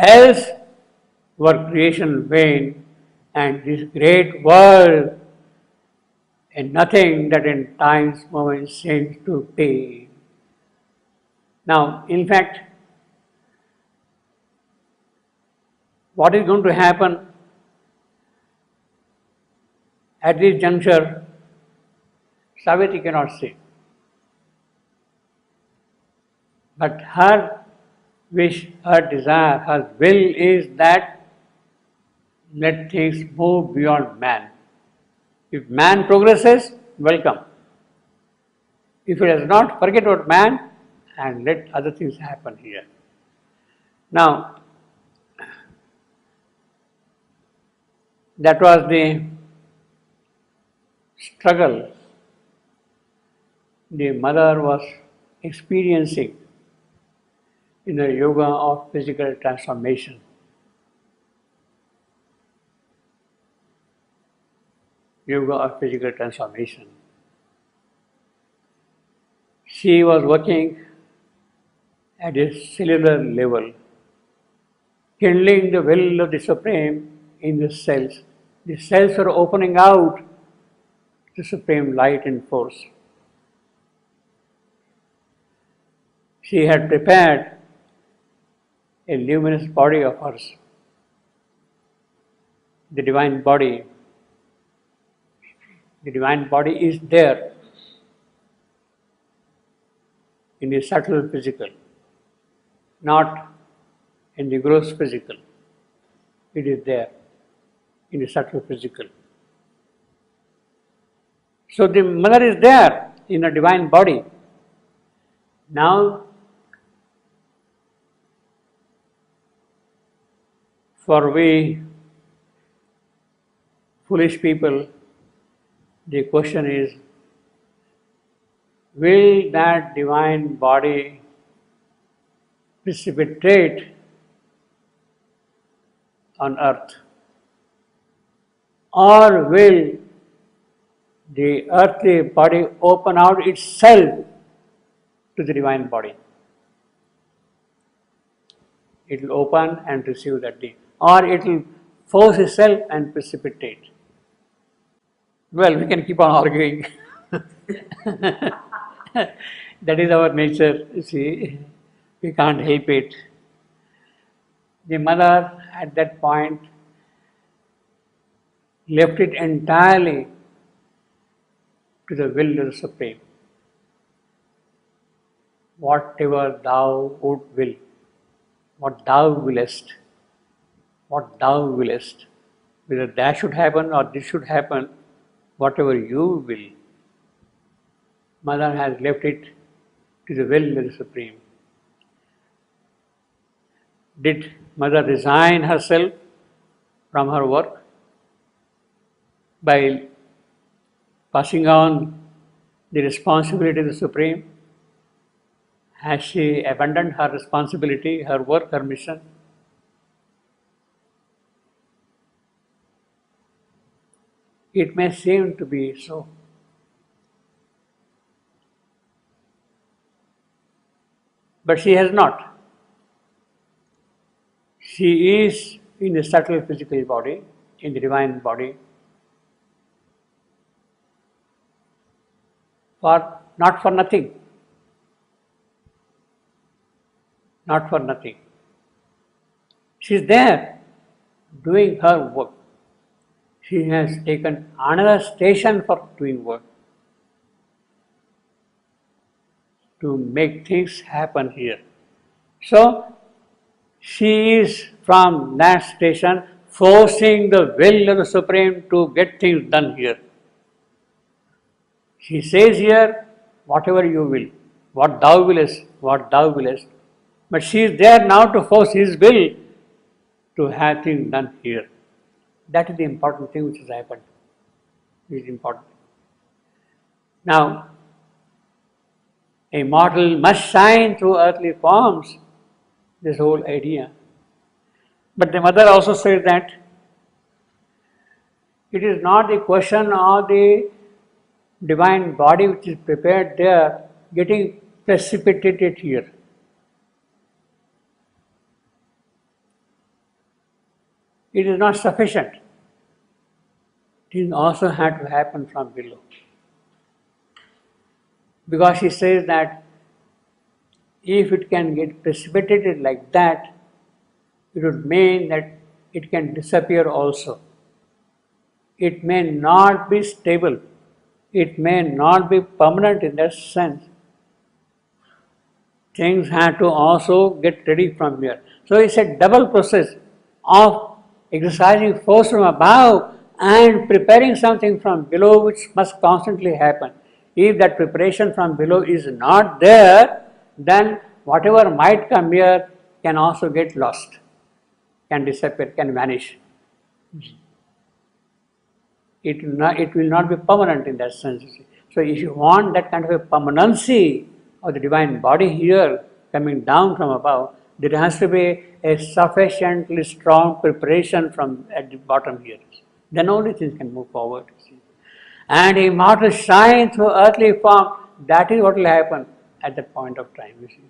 else were creation vain, and this great world and nothing that in time's moment seems to be. Now, in fact, what is going to happen at this juncture, Savitri cannot see. But her wish, her desire, her will is that let things move beyond man. If man progresses, welcome. If it does not, forget about man and let other things happen here. Now, that was the struggle the mother was experiencing in the yoga of physical transformation. Yoga of physical transformation. She was working at a cellular level, kindling the will of the Supreme in the cells. The cells are opening out the Supreme light and force. She had prepared a luminous body of hers, the divine body. The divine body is there in the subtle physical, not in the gross physical. It is there in the subtle physical. So the mother is there in a divine body. Now, for we foolish people, the question is, will that divine body precipitate on earth, or will the earthly body open out itself to the divine body? It will open and receive that day, or it will force itself and precipitate. Well, we can keep on arguing. That is our nature, you see. We can't help it. The mother at that point left it entirely to the will of the Supreme. Whatever thou would will, what thou willest, whether that should happen or this should happen, whatever you will, Mother has left it to the will of the Supreme. Did Mother resign herself from her work by passing on the responsibility to the Supreme? Has she abandoned her responsibility, her work, her mission? It may seem to be so. But she has not. She is in the subtle physical body, in the divine body, not for nothing. Not for nothing. She is there doing her work. She has taken another station for doing work, to make things happen here. So, she is from that station forcing the will of the Supreme to get things done here. She says here, whatever you will, what thou willest, but she is there now to force his will to have things done here. That is the important thing which has happened. It is important. Now, a mortal must shine through earthly forms, this whole idea. But the mother also says that it is not the question of the divine body which is prepared there getting precipitated here. it is not sufficient. It also had to happen from below. Because he says that if it can get precipitated like that, it would mean that it can disappear also. It may not be stable. It may not be permanent in that sense. Things have to also get ready from here. So it's a double process of exercising force from above and preparing something from below, which must constantly happen. If that preparation from below is not there, then whatever might come here can also get lost, can disappear, can vanish. It will not be permanent in that sense. So if you want that kind of a permanency of the divine body here coming down from above, there has to be a sufficiently strong preparation from at the bottom here. Then only things can move forward. And immortal shine through earthly form, that is what will happen at that point of time. You see.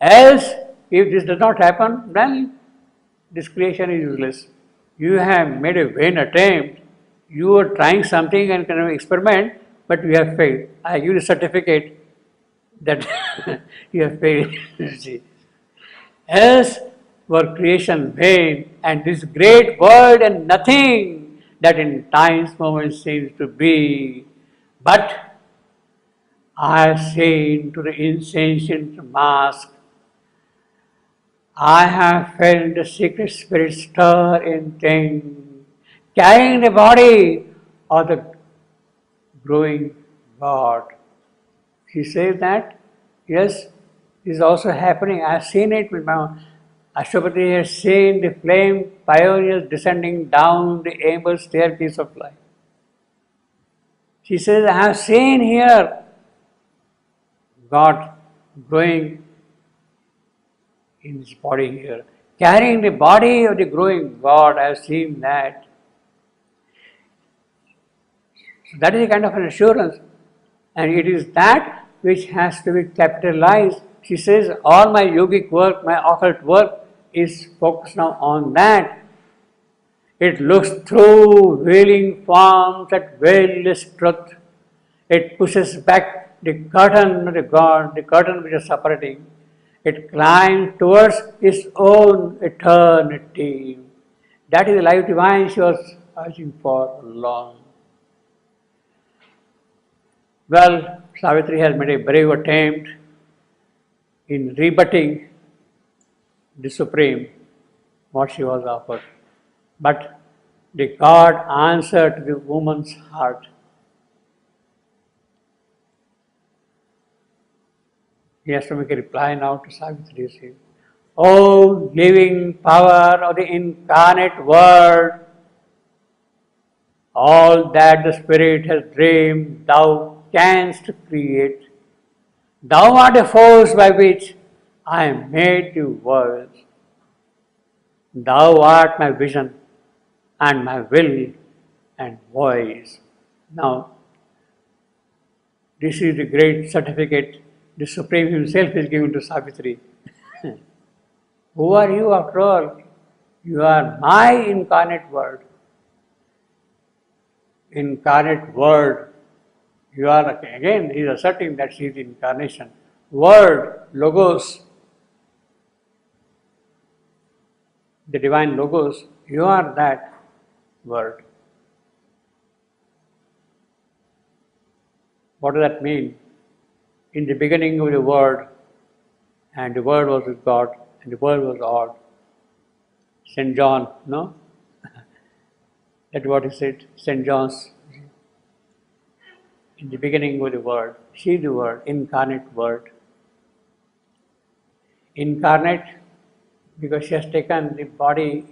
Else, if this does not happen, then this creation is useless. You have made a vain attempt. You are trying something and kind of experiment, but you have failed. I give you a certificate that you have failed. See. Else were creation vain, and this great world and nothing that in time's moment seems to be. But I have seen to the insentient mask, I have felt the secret spirit stir in things, carrying the body of the growing God. He says that, yes, this is also happening. I have seen it with my Ashwapati has seen the flame pioneers descending down the amber staircase of life. She says, I have seen here God growing in his body here. Carrying the body of the growing God, I have seen that. So that is a kind of an assurance. And it is that which has to be capitalized. She says, all my yogic work, my occult work is focused now on that. It looks through veiling forms at veilless truth. It pushes back the curtain of the God, the curtain which is separating. It climbs towards its own eternity. That is the life divine she was searching for long. Well, Savitri has made a brave attempt in rebutting the Supreme, what she was offered. But the God answered to the woman's heart. He has to make a reply now to Savitri. O living power of the incarnate Word, all that the Spirit has dreamed, thou canst create. Thou art the force by which I made the worlds. Thou art my vision and my will and voice. Now, this is the great certificate the Supreme Himself is giving to Savitri. Who are you after all? You are my incarnate Word. Incarnate Word. You are, again, he is asserting that she is the incarnation. Word, Logos, the divine Logos, you are that Word. What does that mean? In the beginning of the Word, and the Word was with God, and the Word was odd. St. John, no? That's what he said, St. John's. In the beginning was the Word. She is the Word, incarnate Word. Incarnate because she has taken the body,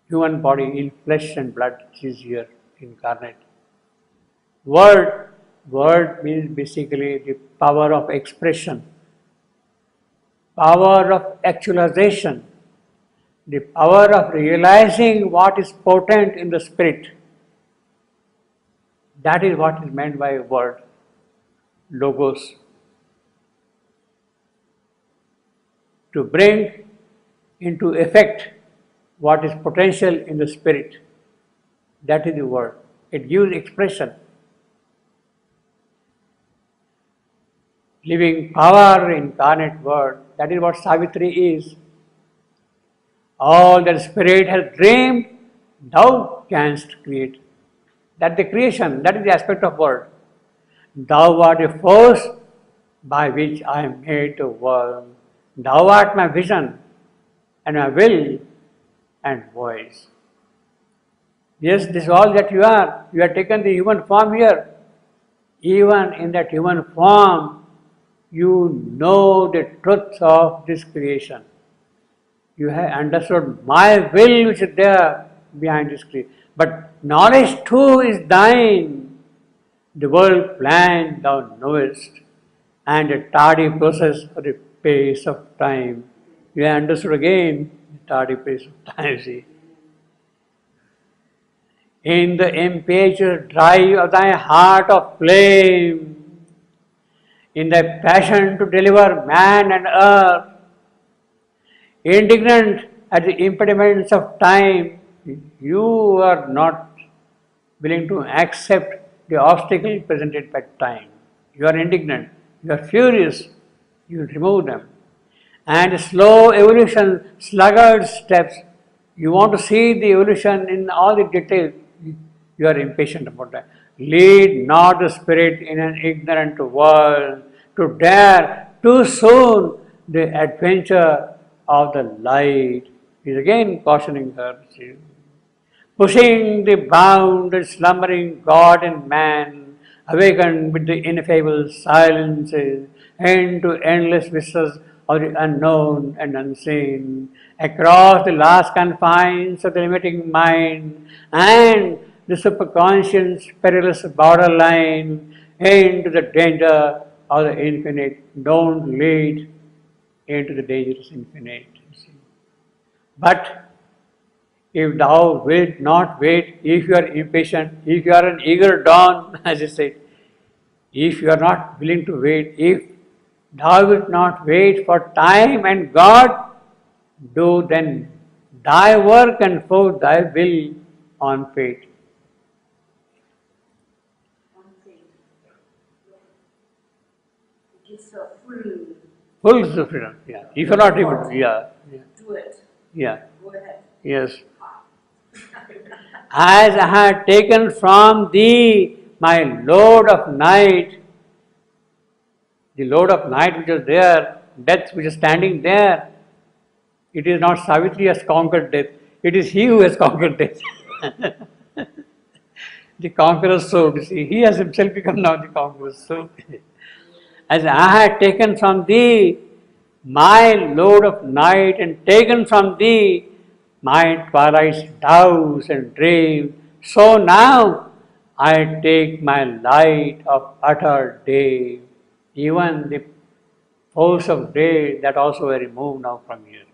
human body in flesh and blood. She is here, incarnate. Word, word means basically the power of expression, power of actualization, the power of realizing what is potent in the spirit. That is what is meant by word, Logos. To bring into effect what is potential in the spirit. That is the word. It gives expression. Living power, incarnate word. That is what Savitri is. All that spirit has dreamed, thou canst create. That is the creation, that is the aspect of word. Thou art a force by which I am made to work. Thou art my vision and my will and voice. Yes, this is all that you are. You have taken the human form here. Even in that human form, you know the truth of this creation. You have understood my will which is there behind this creation. But knowledge too is thine. The world plan thou knowest, and the tardy process of the pace of time. You have understood again the tardy pace of time, see. In the impetuous drive of thy heart of flame, in thy passion to deliver man and earth, indignant at the impediments of time, you are not willing to accept the obstacle presented by time. You are indignant, you are furious, you remove them. And slow evolution, sluggard steps, you want to see the evolution in all the details, you are impatient about that. Lead not the spirit in an ignorant world to dare too soon the adventure of the light. He is again cautioning her. Pushing the bounded slumbering God and man, awakened with the ineffable silences into endless vistas of the unknown and unseen, across the last confines of the limiting mind and the superconscious perilous borderline into the danger of the infinite. Don't lead into the dangerous infinite. But if thou wilt not wait, if you are impatient, if you are an eager dawn, as I said, if you are not willing to wait, if thou wilt not wait for time and God, do then thy work and force thy will on fate. It gives her full freedom, yeah. If you are not able to, yeah. do it. Yeah. Go ahead. Yes. As I had taken from thee my load of night, the load of night which is there, death which is standing there, it is not Savitri has conquered death, it is he who has conquered death. The conqueror's soul, you see, he has himself become now the conqueror's soul. As I had taken from thee my load of night and taken from thee my twilight's doubts and dreams, so now I take my light of utter day. Even the force of day, that also I remove now from here.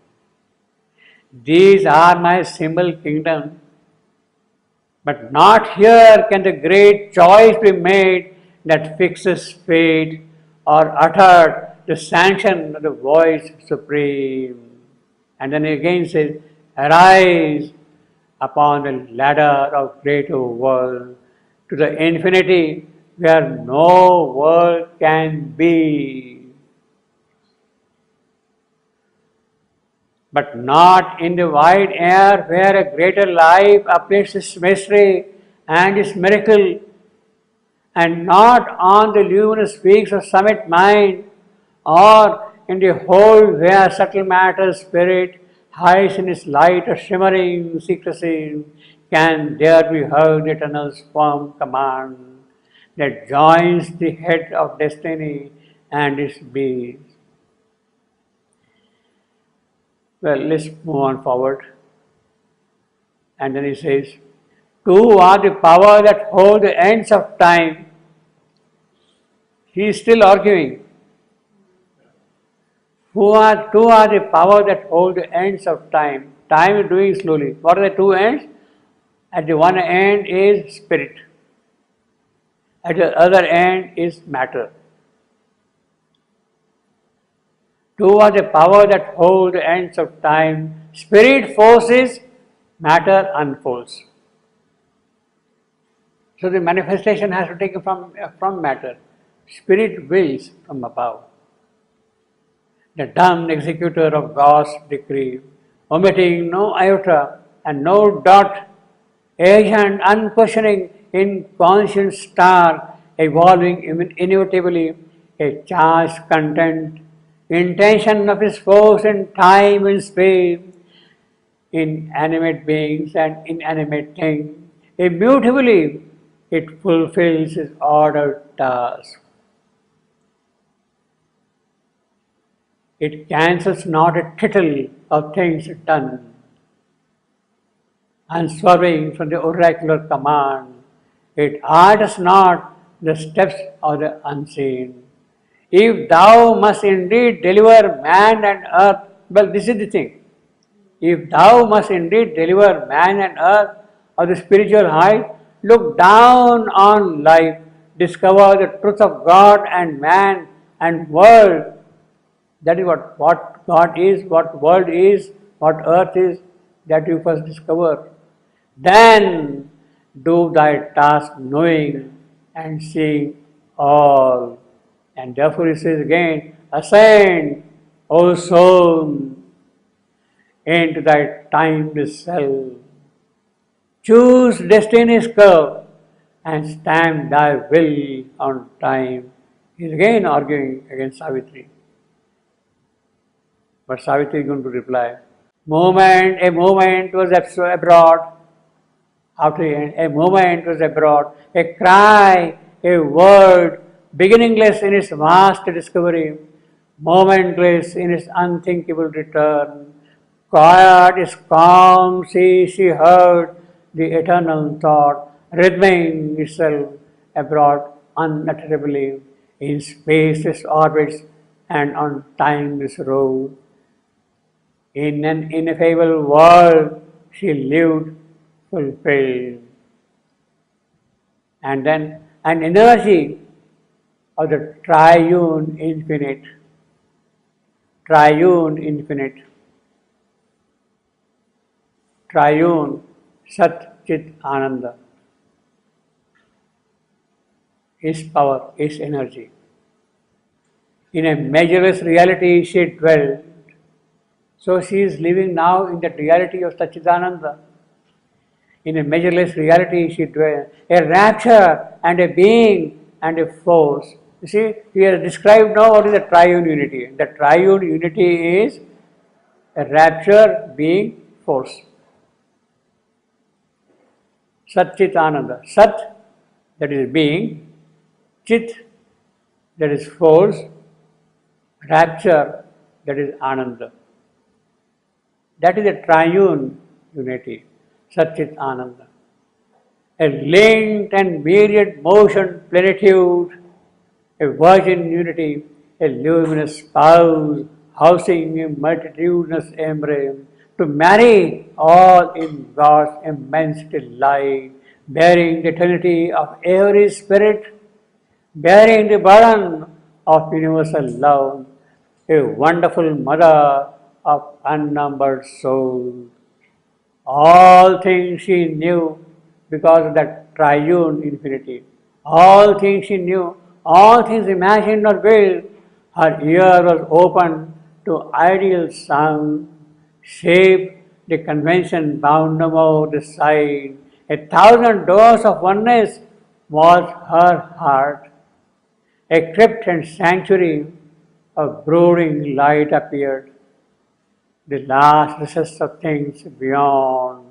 These are my symbol kingdom, but not here can the great choice be made that fixes fate or uttered the sanction of the voice supreme. And then again says, arise upon the ladder of greater world to the infinity where no world can be. But not in the wide air where a greater life uplifts its mystery and its miracle, and not on the luminous peaks of summit mind, or in the whole where subtle matter spirit hides in its light of shimmering secrecy, can there be heard eternal's firm command that joins the head of destiny and its bees. Well, let's move on forward. And then he says, two are the power that hold the ends of time. He is still arguing. Two are the power that hold the ends of time. Time is doing slowly. What are the two ends? At the one end is spirit. At the other end is matter. Two are the power that hold the ends of time. Spirit forces matter unfolds. So the manifestation has to take from matter. Spirit wills from above. The dumb executor of God's decree, omitting no iota and no dot, agent unquestioning, inconscient star, evolving inevitably, a charged content, intention of his force in time and space, in animate beings and inanimate things, immutably it fulfills its ordered task. It cancels not a tittle of things done, unswerving from the oracular command. It alters not the steps of the unseen. If thou must indeed deliver man and earth, well, this is the thing. If thou must indeed deliver man and earth of the spiritual height, look down on life, discover the truth of God and man and world. That is what God is, what world is, what earth is, that you first discover. Then do thy task knowing and seeing all. And therefore he says again, ascend, O soul, into thy timeless self. Choose destiny's curve and stamp thy will on time. He is again arguing against Savitri. But Savitri is going to reply, a moment was abroad. After the end, a moment was abroad. A cry, a word, beginningless in its vast discovery, momentless in its unthinkable return. Quiet is calm, she heard the eternal thought, rhythming itself abroad unutterably in spaceless orbits and on timeless road. In an ineffable world, she lived fulfilled. And then an energy of the triune infinite, triune Sat Chit Ananda, is power, is energy. In a measureless reality she dwelt. So she is living now in that reality of Satchidananda. In a measureless reality she dwells. A rapture and a being and a force. You see, he has described now what is the triune unity. The triune unity is a rapture, being, force. Sat Chit Ananda. Sat, that is being. Chit, that is force. Rapture, that is Ananda. That is a triune unity, Sat Chit Ananda. A linked and myriad motion plenitude, a virgin unity, a luminous spouse, housing a multitudinous embrace, to marry all in God's immense delight, bearing the eternity of every spirit, bearing the burden of universal love, a wonderful mother of unnumbered souls. All things she knew because of that triune infinity. All things she knew, all things imagined or willed, her ear was open to ideal sound, shape the convention bound no more the side. 1,000 doors of oneness was her heart. A crypt and sanctuary of brooding light appeared. The last recess of things beyond.